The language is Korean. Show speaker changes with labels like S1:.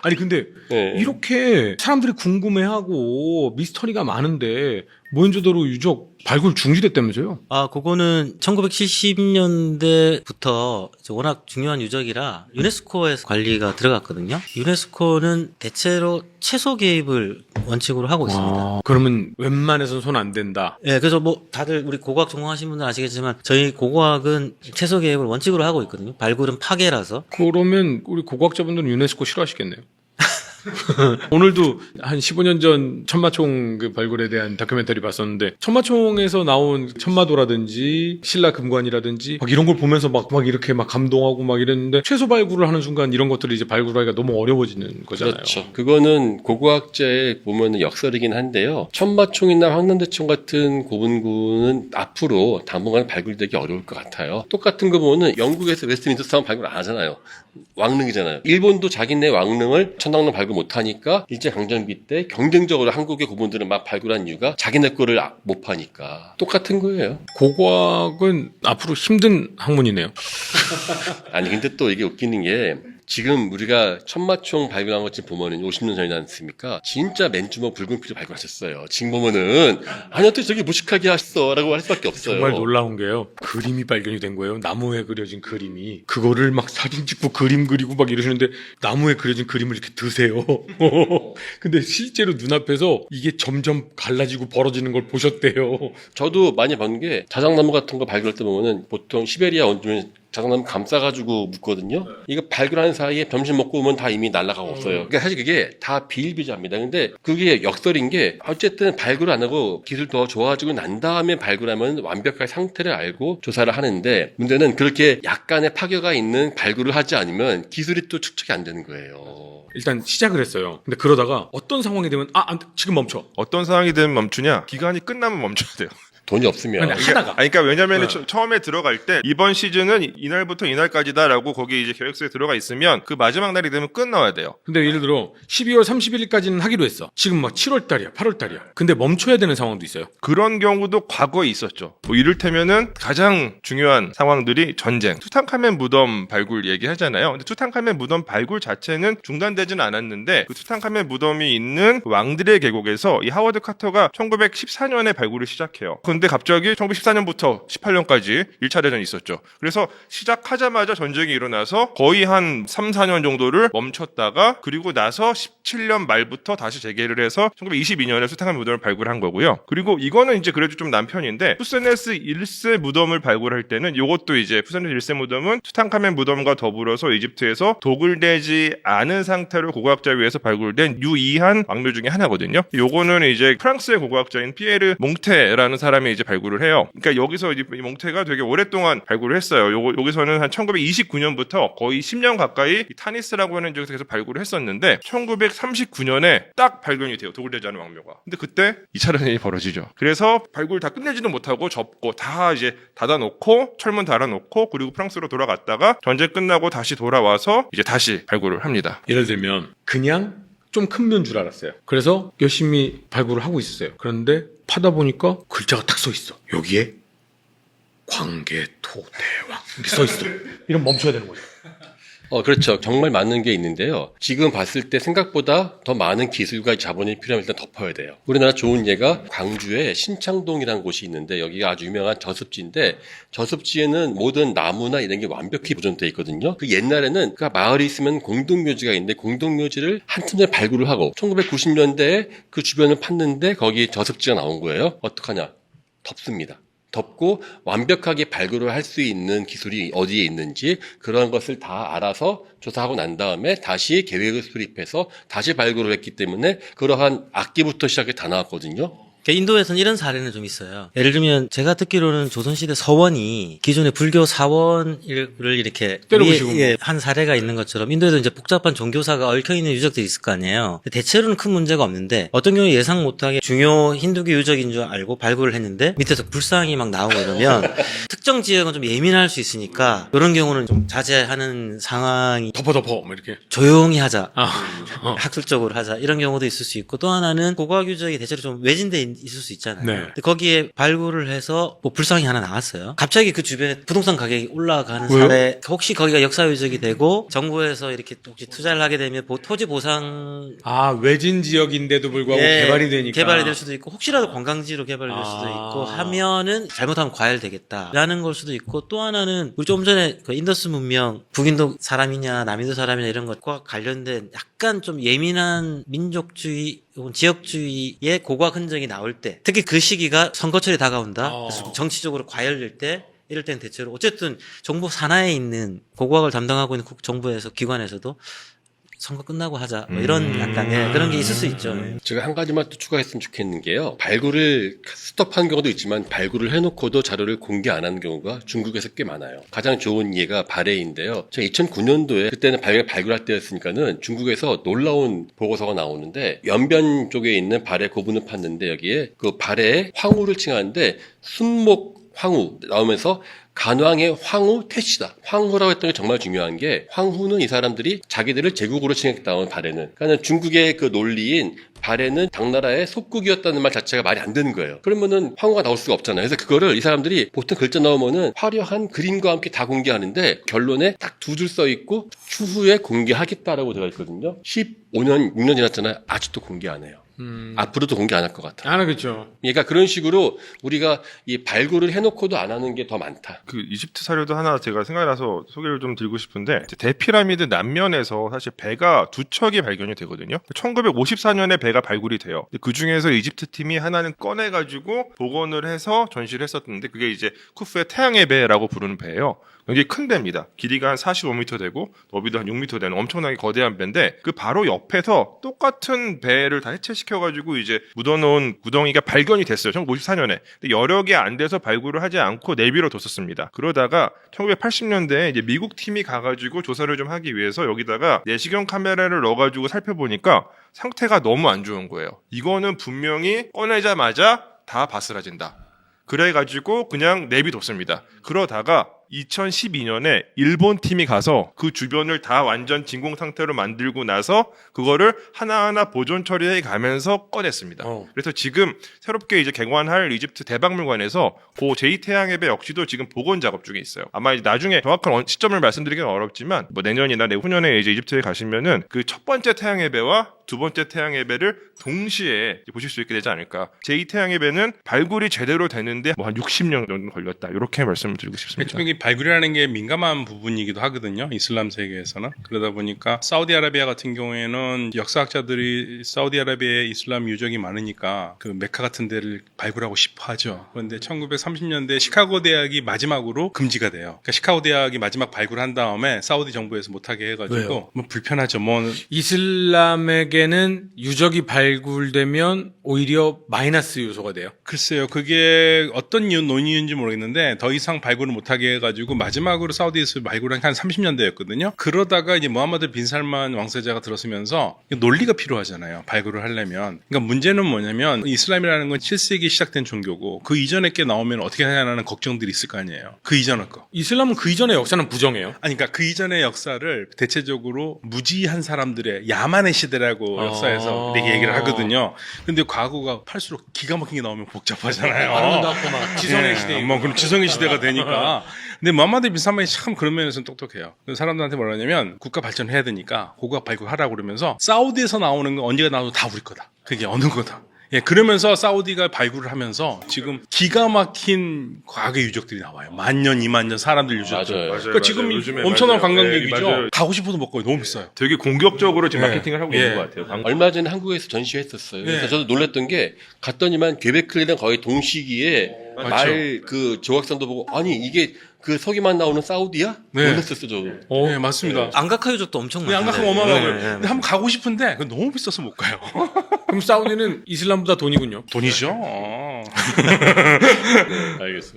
S1: 아니 근데
S2: 네.
S1: 이렇게 사람들이 궁금해하고 미스터리가 많은데 모헨조다로 유적 발굴 중지됐다면서요?
S3: 아, 그거는 1970년대부터 워낙 중요한 유적이라 유네스코에서 관리가 들어갔거든요. 유네스코는 대체로 최소 개입을 원칙으로 하고 있습니다.
S1: 그러면 웬만해선 손 안 된다.
S3: 예, 그래서 뭐 다들 우리 고고학 전공하신 분들 아시겠지만 저희 고고학은 최소 개입을 원칙으로 하고 있거든요. 발굴은 파괴라서.
S1: 그러면 우리 고고학자분들은 유네스코 싫어하시겠네요. 오늘도 한 15년 전 천마총 그 발굴에 대한 다큐멘터리 봤었는데 천마총에서 나온 천마도라든지 신라 금관이라든지 막 이런 걸 보면서 막 이렇게 막 감동하고 막 이랬는데 최소 발굴을 하는 순간 이런 것들이 이제 발굴하기가 너무 어려워지는 거잖아요.
S2: 그렇죠. 그거는 고고학자의 보면은 역설이긴 한데요. 천마총이나 황남대총 같은 고분군은 앞으로 당분간 발굴되기 어려울 것 같아요. 똑같은 거 보면은 영국에서 웨스트민스터 사원 발굴 안 하잖아요. 왕릉이잖아요. 일본도 자기네 왕릉을 천왕릉 발굴 못하니까 일제강점기 때 경쟁적으로 한국의 고분들은 막 발굴한 이유가 자기네 거를 못 파니까. 똑같은 거예요.
S1: 고고학은 앞으로 힘든 학문이네요.
S2: 아니 근데 또 이게 웃기는 게 지금 우리가 천마총 발굴한 것 지금 보면은 50년 전이지 않습니까? 진짜 맨주먹 붉은 피를 발굴하셨어요. 지금 보면은 아니 어떻게 저기 무식하게 하셨어 라고 할 수밖에 없어요.
S1: 정말 놀라운 게요. 그림이 발견이 된 거예요. 나무에 그려진 그림이. 그거를 막 사진 찍고 그림 그리고 막 이러시는데 나무에 그려진 그림을 이렇게 드세요. 근데 실제로 눈앞에서 이게 점점 갈라지고 벌어지는 걸 보셨대요.
S2: 저도 많이 본 게 자작나무 같은 거 발굴할 때 보면은 보통 시베리아 원주민 자작나무 감싸가지고 묻거든요. 이거 발굴하는 사이에 점심 먹고 오면 다 이미 날아가고 없어요. 그러니까 사실 그게 다 비일비재합니다. 근데 그게 역설인 게 어쨌든 발굴 안 하고 기술 더 좋아지고 난 다음에 발굴하면 완벽하게 상태를 알고 조사를 하는데 문제는 그렇게 약간의 파괴가 있는 발굴을 하지 않으면 기술이 또 축적이 안 되는 거예요.
S1: 일단 시작을 했어요. 근데 그러다가 어떤 상황이 되면 지금 멈춰.
S4: 어떤 상황이 되면 멈추냐? 기간이 끝나면 멈춰야 돼요.
S2: 돈이 없으면.
S1: 아니, 하다가.
S4: 그러니까 왜냐면
S1: 네.
S4: 처음에 들어갈 때 이번 시즌은 이날부터 이날까지다라고 거기 이제 계획서에 들어가 있으면 그 마지막 날이 되면 끝나야 돼요.
S1: 근데 예를 들어 12월 31일까지는 하기로 했어. 지금 막 7월 달이야, 8월 달이야. 근데 멈춰야 되는 상황도 있어요.
S4: 그런 경우도 과거에 있었죠. 뭐 이를테면은 가장 중요한 상황들이 전쟁. 투탕카멘 무덤 발굴 얘기하잖아요. 근데 투탕카멘 무덤 발굴 자체는 중단되지는 않았는데 그 투탕카멘 무덤이 있는 왕들의 계곡에서 이 하워드 카터가 1914년에 발굴을 시작해요. 근데 갑자기 1914년부터 18년까지 1차 대전이 있었죠. 그래서 시작하자마자 전쟁이 일어나서 거의 한 3, 4년 정도를 멈췄다가 그리고 나서 17년 말부터 다시 재개를 해서 1922년에 투탕카멘 무덤을 발굴한 거고요. 그리고 이거는 이제 그래도 좀 난편인데 푸세네스 1세 무덤을 발굴할 때는 이것도 이제 푸세네스 1세 무덤은 투탕카멘 무덤과 더불어서 이집트에서 도굴되지 않은 상태로 고고학자에 의해서 발굴된 유이한 왕묘 중에 하나거든요. 요거는 이제 프랑스의 고고학자인 피에르 몽테라는 사람이 이제 발굴을 해요. 그러니까 여기서 이제 이 몽테가 되게 오랫동안 발굴을 했어요. 여기서는 한 1929년부터 거의 10년 가까이 이 타니스라고 하는 지역에서 계속 발굴을 했었는데 1939년에 딱 발견이 돼요. 도굴되지 않은 왕묘가. 근데 그때 2차 대전이 벌어지죠. 그래서 발굴 다 끝내지도 못하고 접고 다 이제 닫아놓고 철문 달아놓고 그리고 프랑스로 돌아갔다가 전쟁 끝나고 다시 돌아와서 이제 다시 발굴을 합니다.
S1: 예를 들면 그냥 좀 큰 묘인 줄 알았어요. 그래서 열심히 발굴을 하고 있었어요. 그런데 파다 보니까 글자가 딱 써 있어. 여기에 광개토대왕 이렇게 써 있어. 이러면 멈춰야 되는 거죠.
S2: 그렇죠. 정말 맞는 게 있는데요. 지금 봤을 때 생각보다 더 많은 기술과 자본이 필요하면 일단 덮어야 돼요. 우리나라 좋은 예가 광주에 신창동이라는 곳이 있는데 여기가 아주 유명한 저습지인데 저습지에는 모든 나무나 이런 게 완벽히 보존되어 있거든요. 그 옛날에는 그 마을이 있으면 공동묘지가 있는데 공동묘지를 한참 전에 발굴을 하고 1990년대에 그 주변을 팠는데 거기 저습지가 나온 거예요. 어떡하냐? 덮습니다. 덮고 완벽하게 발굴을 할 수 있는 기술이 어디에 있는지 그런 것을 다 알아서 조사하고 난 다음에 다시 계획을 수립해서 다시 발굴을 했기 때문에 그러한 악기부터 시작해 다 나왔거든요.
S3: 인도에서는 이런 사례는 좀 있어요. 예를 들면 제가 듣기로는 조선시대 서원이 기존의 불교 사원을 이렇게
S1: 때려부시고
S3: 한 사례가 있는 것처럼 인도에도 이제 복잡한 종교사가 얽혀있는 유적들이 있을 거 아니에요. 대체로는 큰 문제가 없는데 어떤 경우에 예상 못하게 중요 힌두교 유적인 줄 알고 발굴을 했는데 밑에서 불상이 막 나오고 이러면 특정 지역은 좀 예민할 수 있으니까 이런 경우는 좀 자제하는 상황이
S1: 덮어 뭐 이렇게.
S3: 조용히 하자.
S1: 학술적으로
S3: 학술적으로 하자. 이런 경우도 있을 수 있고 또 하나는 고고학 유적이 대체로 좀 외진데 있을 수 있잖아요.
S1: 네.
S3: 근데 거기에 발굴을 해서 뭐 불상이 하나 나왔어요. 갑자기 그 주변에 부동산 가격이 올라가는
S1: 왜요?
S3: 사례, 혹시 거기가 역사 유적이 되고 정부에서 이렇게 혹시 투자를 하게 되면 토지 보상
S1: 아, 외진 지역인데도 불구하고 개발이 되니까.
S3: 개발이 될 수도 있고 혹시라도 관광지로 개발이 될 수도 있고 하면은 잘못하면 과열되겠다라는 걸 수도 있고, 또 하나는 우리 좀 전에 그 인더스 문명 북인도 사람이냐 남인도 사람이냐 이런 것과 관련된 약간 좀 예민한 민족주의 혹은 지역주의의 고고학 흔적이 나올 때, 특히 그 시기가 선거철이 다가온다. 그래서 정치적으로 과열될 때, 이럴 때는 대체로 어쨌든 정부 산하에 있는 고고학을 담당하고 있는 정부에서 기관에서도 선거 끝나고 하자 뭐 이런 약간 그런 게 있을 수 있죠.
S2: 제가 한 가지만 또 추가했으면 좋겠는 게요. 발굴을 스톱한 경우도 있지만 발굴을 해놓고도 자료를 공개 안 하는 경우가 중국에서 꽤 많아요. 가장 좋은 예가 발해인데요. 제가 2009년도에 그때는 발굴할 때였으니까는 중국에서 놀라운 보고서가 나오는데, 연변 쪽에 있는 발해 고분을 팠는데 여기에 그 발해에 황후를 칭하는데 순목 황후 나오면서 간왕의 황후 태씨다. 황후라고 했던 게 정말 중요한 게, 황후는 이 사람들이 자기들을 제국으로 칭했다는 발해는. 그러니까 중국의 그 논리인 발해는 당나라의 속국이었다는 말 자체가 말이 안 되는 거예요. 그러면은 황후가 나올 수가 없잖아요. 그래서 그거를 이 사람들이 보통 글자 넣으면은 화려한 그림과 함께 다 공개하는데 결론에 딱 두 줄 써 있고 추후에 공개하겠다라고 되어 있거든요. 15년, 6년 지났잖아요. 아직도 공개 안 해요. 앞으로도 공개 안 할 것 같아.
S1: 안 하겠죠.
S2: 그러니까 그런 식으로 우리가 이 발굴을 해놓고도 안 하는 게 더 많다.
S4: 그 이집트 사료도 하나 제가 생각나서 소개를 좀 드리고 싶은데, 대피라미드 남면에서 사실 배가 두 척이 발견이 되거든요. 1954년에 배가 발굴이 돼요. 그 중에서 이집트 팀이 하나는 꺼내가지고 복원을 해서 전시를 했었는데, 그게 이제 쿠프의 태양의 배라고 부르는 배예요. 굉장히 큰 배입니다. 길이가 한 45m 되고 넓이도 한 6m 되는 엄청나게 거대한 배인데, 그 바로 옆에서 똑같은 배를 다 해체시켜가지고 이제 묻어놓은 구덩이가 발견이 됐어요. 1954년에. 근데 여러 개 안 돼서 발굴을 하지 않고 내비로 뒀었습니다. 그러다가 1980년대에 이제 미국 팀이 가가지고 조사를 좀 하기 위해서 여기다가 내시경 카메라를 넣어가지고 살펴보니까 상태가 너무 안 좋은 거예요. 이거는 분명히 꺼내자마자 다 바스라진다. 그래가지고 그냥 내비뒀습니다. 그러다가 2012년에 일본 팀이 가서 그 주변을 다 완전 진공 상태로 만들고 나서 그거를 하나하나 보존 처리해 가면서 꺼냈습니다. 그래서 지금 새롭게 이제 개관할 이집트 대박물관에서 그 제2태양의 배 역시도 지금 복원 작업 중에 있어요. 아마 이제 나중에 정확한 시점을 말씀드리기는 어렵지만 뭐 내년이나 내후년에 이제 이집트에 가시면은 그 첫 번째 태양의 배와 두 번째 태양의 배를 동시에 보실 수 있게 되지 않을까. 제2태양의 배는 발굴이 제대로 되는데 뭐 한 60년 정도 걸렸다. 이렇게 말씀을 드리고 싶습니다.
S5: 특히 발굴이라는 게 민감한 부분이기도 하거든요. 이슬람 세계에서는. 그러다 보니까 사우디아라비아 같은 경우에는 역사학자들이 사우디아라비아에 이슬람 유적이 많으니까 그 메카 같은 데를 발굴하고 싶어 하죠. 그런데 1930년대 시카고 대학이 마지막으로 금지가 돼요. 그러니까 시카고 대학이 마지막 발굴한 다음에 사우디 정부에서 못하게 해가지고
S1: 왜요?
S5: 뭐 불편하죠. 뭐
S1: 이슬람에게는 유적이 발굴되면 오히려 마이너스 요소가 돼요.
S5: 글쎄요. 그게 어떤 논의인지 모르겠는데 더 이상 발굴을 못하게 해가지고 마지막으로 사우디에서 발굴한 게 한 30년대였거든요. 그러다가 이제 무함마드 빈 살만 왕세자가 들어서면서 논리가 필요하잖아요. 발굴을 하려면. 그러니까 문제는 뭐냐면 이슬람이라는 건 7세기에 시작된 종교고 그 이전에 게 나오면 어떻게 하냐는 걱정들이 있을 거 아니에요. 그 이전의 거.
S1: 이슬람은 그 이전의 역사는 부정해요.
S5: 아니, 그러니까 그 이전의 역사를 대체적으로 무지한 사람들의 야만의 시대라고 역사에서 이렇게 얘기를 하거든요. 근데 과거가 팔수록 기가 막힌 게 나오면 복잡하잖아요.
S1: 아름답고 막 지성의 시대.
S5: 뭐 그럼 지성의 시대가 되니까. 근데 무함마드 빈 살만이 참 그런 면에서는 똑똑해요. 사람들한테 뭐라 하냐면 국가 발전해야 되니까 고고학 발굴하라고 그러면서 사우디에서 나오는 거 언제가 나와도 다 우리 거다. 그게 어느 거다. 예, 그러면서 사우디가 발굴을 하면서 지금 기가 막힌 과거 유적들이 나와요. 1000년, 2000년 사람들 유적들.
S2: 맞아요.
S5: 그러니까 지금
S4: 요즘에
S5: 엄청난
S4: 맞아요.
S5: 관광객이죠.
S4: 네, 맞아요.
S5: 가고 싶어도 못 가요. 너무 비싸요.
S4: 되게 공격적으로 지금 마케팅을 하고 있는
S5: 예.
S4: 것 같아요.
S2: 얼마 전에 한국에서 전시했었어요. 그래서
S5: 네.
S2: 저도 놀랐던 게 갔더니만 괴베클이랑 거의 동시기에 말 그 조각상도 보고 아니 이게 그 서기만 나오는 사우디야?
S5: 네.
S2: 놀랐었어 저도.
S5: 네, 맞습니다.
S3: 안각화 유적도 엄청
S5: 근데
S3: 많아요.
S5: 양각하면 어마어마하고요.
S3: 네,
S5: 근데 한번 가고 싶은데 그건 너무 비싸서 못 가요.
S1: 그럼 사우디는 이슬람보다 돈이군요.
S5: 돈이죠.
S2: 알겠습니다.